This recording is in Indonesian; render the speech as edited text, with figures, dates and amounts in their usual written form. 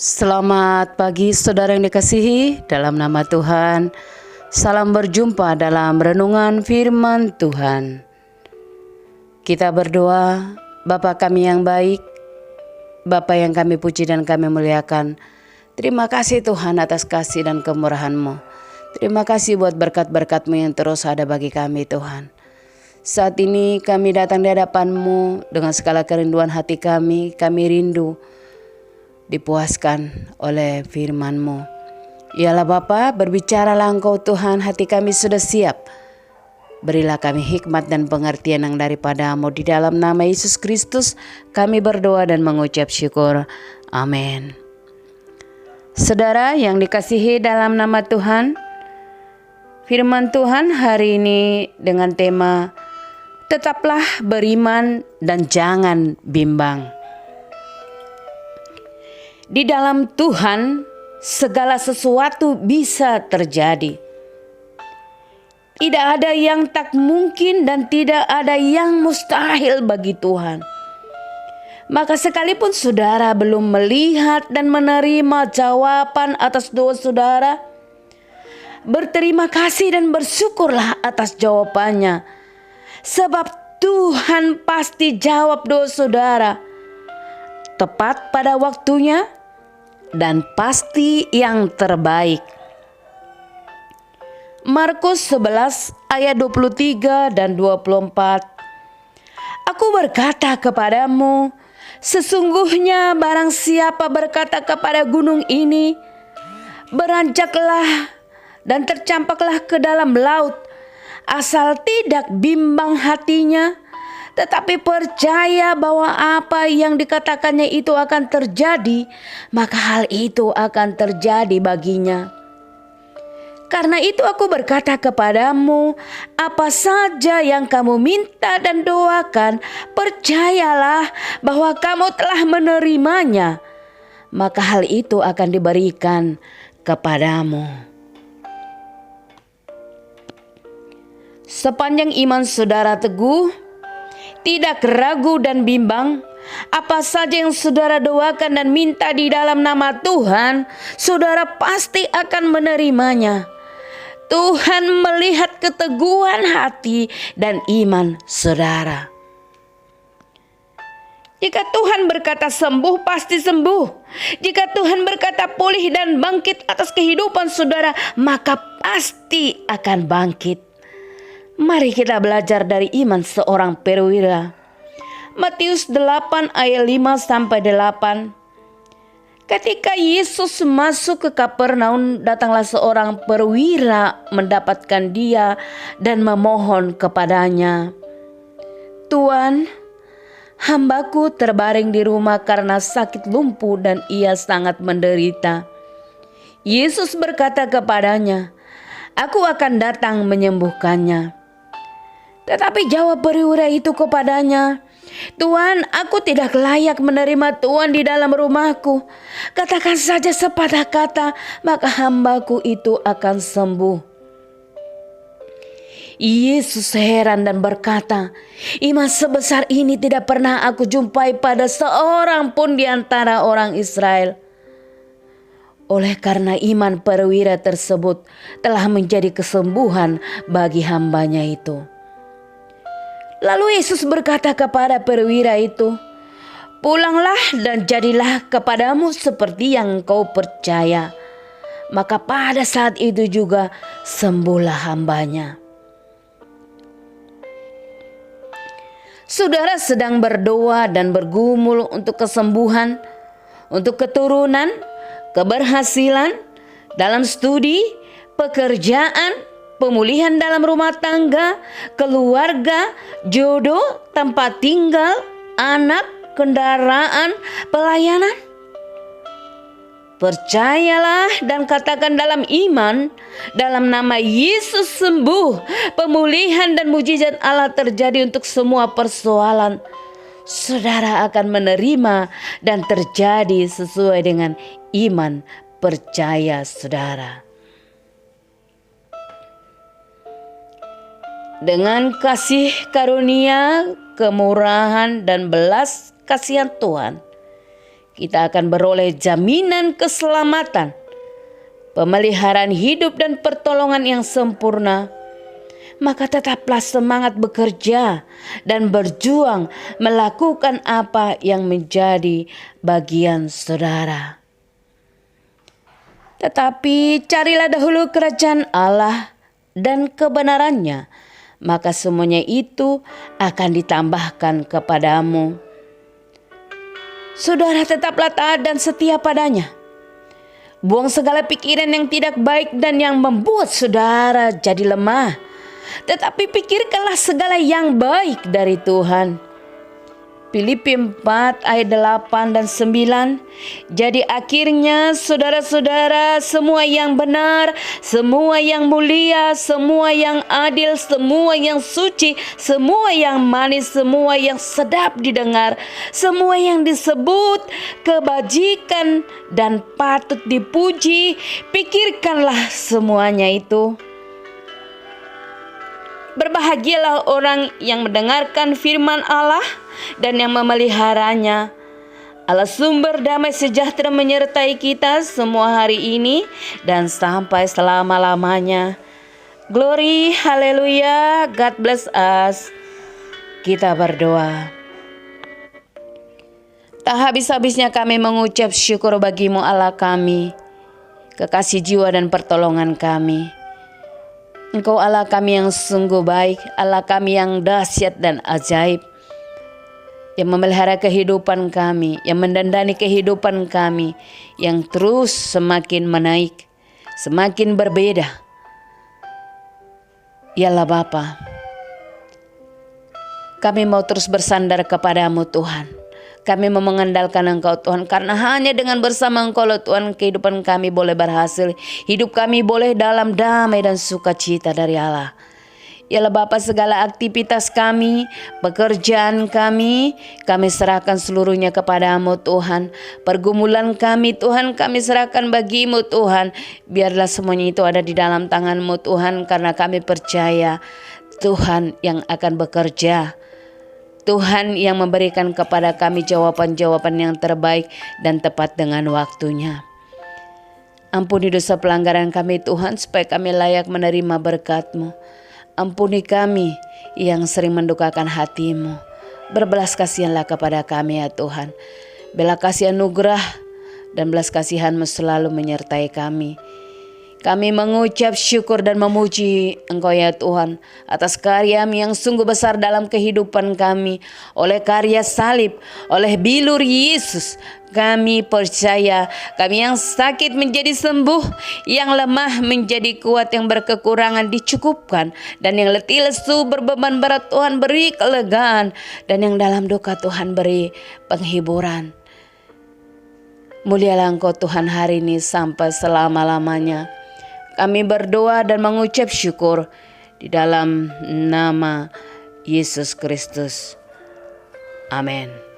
Selamat pagi saudara yang dikasihi dalam nama Tuhan. Salam berjumpa dalam renungan firman Tuhan. Kita berdoa, Bapa kami yang baik, Bapa yang kami puji dan kami muliakan. Terima kasih Tuhan atas kasih dan kemurahan-Mu. Terima kasih buat berkat-berkat-Mu yang terus ada bagi kami Tuhan. Saat ini kami datang di hadapan-Mu dengan segala kerinduan hati kami rindu dipuaskan oleh firman-Mu. Yalah Bapa, berbicaralah Engkau Tuhan, hati kami sudah siap. Berilah kami hikmat dan pengertian yang daripada-Mu. Di dalam nama Yesus Kristus kami berdoa dan mengucap syukur. Amin. Saudara yang dikasihi dalam nama Tuhan, firman Tuhan hari ini dengan tema tetaplah beriman dan jangan bimbang. Di dalam Tuhan segala sesuatu bisa terjadi. Tidak ada yang tak mungkin dan tidak ada yang mustahil bagi Tuhan. Maka sekalipun saudara belum melihat dan menerima jawaban atas doa saudara, berterima kasih dan bersyukurlah atas jawabannya. Sebab Tuhan pasti jawab doa saudara tepat pada waktunya dan pasti yang terbaik. Markus 11 ayat 23 dan 24. Aku berkata kepadamu, sesungguhnya barang siapa berkata kepada gunung ini, beranjaklah dan tercampaklah ke dalam laut, asal tidak bimbang hatinya, tetapi percaya bahwa apa yang dikatakannya itu akan terjadi, maka hal itu akan terjadi baginya. Karena itu aku berkata kepadamu, apa saja yang kamu minta dan doakan, percayalah bahwa kamu telah menerimanya, maka hal itu akan diberikan kepadamu. Sepanjang iman saudara teguh, tidak ragu dan bimbang, apa saja yang saudara doakan dan minta di dalam nama Tuhan, saudara pasti akan menerimanya. Tuhan melihat keteguhan hati dan iman saudara. Jika Tuhan berkata sembuh, pasti sembuh. Jika Tuhan berkata pulih dan bangkit atas kehidupan saudara, maka pasti akan bangkit. Mari kita belajar dari iman seorang perwira. Matius 8 ayat 5-8. Ketika Yesus masuk ke Kapernaum, datanglah seorang perwira mendapatkan dia dan memohon kepadanya, Tuan, hambaku terbaring di rumah karena sakit lumpuh dan ia sangat menderita. Yesus berkata kepadanya, aku akan datang menyembuhkannya. Tetapi jawab perwira itu kepadanya, Tuan, aku tidak layak menerima Tuan di dalam rumahku. Katakan saja sepatah kata, maka hambaku itu akan sembuh. Yesus heran dan berkata, iman sebesar ini tidak pernah aku jumpai pada seorang pun di antara orang Israel. Oleh karena iman perwira tersebut telah menjadi kesembuhan bagi hambanya itu. Lalu Yesus berkata kepada perwira itu, pulanglah dan jadilah kepadamu seperti yang kau percaya. Maka pada saat itu juga sembuhlah hambanya. Saudara sedang berdoa dan bergumul untuk kesembuhan, untuk keturunan, keberhasilan dalam studi, pekerjaan, pemulihan dalam rumah tangga, keluarga, jodoh, tempat tinggal, anak, kendaraan, pelayanan. Percayalah dan katakan dalam iman, dalam nama Yesus sembuh, pemulihan dan mujizat Allah terjadi untuk semua persoalan. Saudara akan menerima dan terjadi sesuai dengan iman percaya saudara. Dengan kasih karunia, kemurahan dan belas kasihan Tuhan, kita akan beroleh jaminan keselamatan, pemeliharaan hidup dan pertolongan yang sempurna, maka tetaplah semangat bekerja dan berjuang melakukan apa yang menjadi bagian saudara. Tetapi carilah dahulu kerajaan Allah dan kebenarannya, maka semuanya itu akan ditambahkan kepadamu. Saudara, tetaplah taat dan setia padanya. Buang segala pikiran yang tidak baik dan yang membuat saudara jadi lemah. Tetapi pikirkanlah segala yang baik dari Tuhan. Filipi 4 ayat 8 dan 9. Jadi akhirnya saudara-saudara, semua yang benar, semua yang mulia, semua yang adil, semua yang suci, semua yang manis, semua yang sedap didengar, semua yang disebut kebajikan dan patut dipuji, pikirkanlah semuanya itu. Berbahagialah orang yang mendengarkan firman Allah dan yang memeliharanya. Allah sumber damai sejahtera menyertai kita semua hari ini dan sampai selama-lamanya. Glory, haleluya, God bless us. Kita berdoa. Tak habis-habisnya kami mengucap syukur bagimu Allah kami, kekasih jiwa dan pertolongan kami. Engkau Allah kami yang sungguh baik, Allah kami yang dahsyat dan ajaib, yang memelihara kehidupan kami, yang mendandani kehidupan kami, yang terus semakin menaik, semakin berbeda. Yalah Bapa, kami mau terus bersandar kepadamu Tuhan. Kami mau mengandalkan Engkau Tuhan, karena hanya dengan bersama Engkau Tuhan kehidupan kami boleh berhasil. Hidup kami boleh dalam damai dan sukacita dari Allah. Yalah Bapa, segala aktivitas kami, pekerjaan kami serahkan seluruhnya kepadamu Tuhan. Pergumulan kami Tuhan, kami serahkan bagimu Tuhan. Biarlah semuanya itu ada di dalam tangan-Mu Tuhan, karena kami percaya Tuhan yang akan bekerja. Tuhan yang memberikan kepada kami jawaban-jawaban yang terbaik dan tepat dengan waktunya. Ampuni dosa pelanggaran kami Tuhan, supaya kami layak menerima berkat-Mu. Ampuni kami yang sering mendukakan hati-Mu. Berbelas kasihanlah kepada kami ya Tuhan. Belas kasih anugerah dan belas kasihan-Mu selalu menyertai kami. Kami mengucap syukur dan memuji Engkau ya Tuhan atas karya-Mu yang sungguh besar dalam kehidupan kami. Oleh karya salib, oleh bilur Yesus, kami percaya kami yang sakit menjadi sembuh, yang lemah menjadi kuat, yang berkekurangan dicukupkan, dan yang letih lesu berbeban berat Tuhan beri kelegaan, dan yang dalam duka Tuhan beri penghiburan. Mulialah Engkau Tuhan hari ini sampai selama-lamanya. Kami berdoa dan mengucap syukur di dalam nama Yesus Kristus. Amin.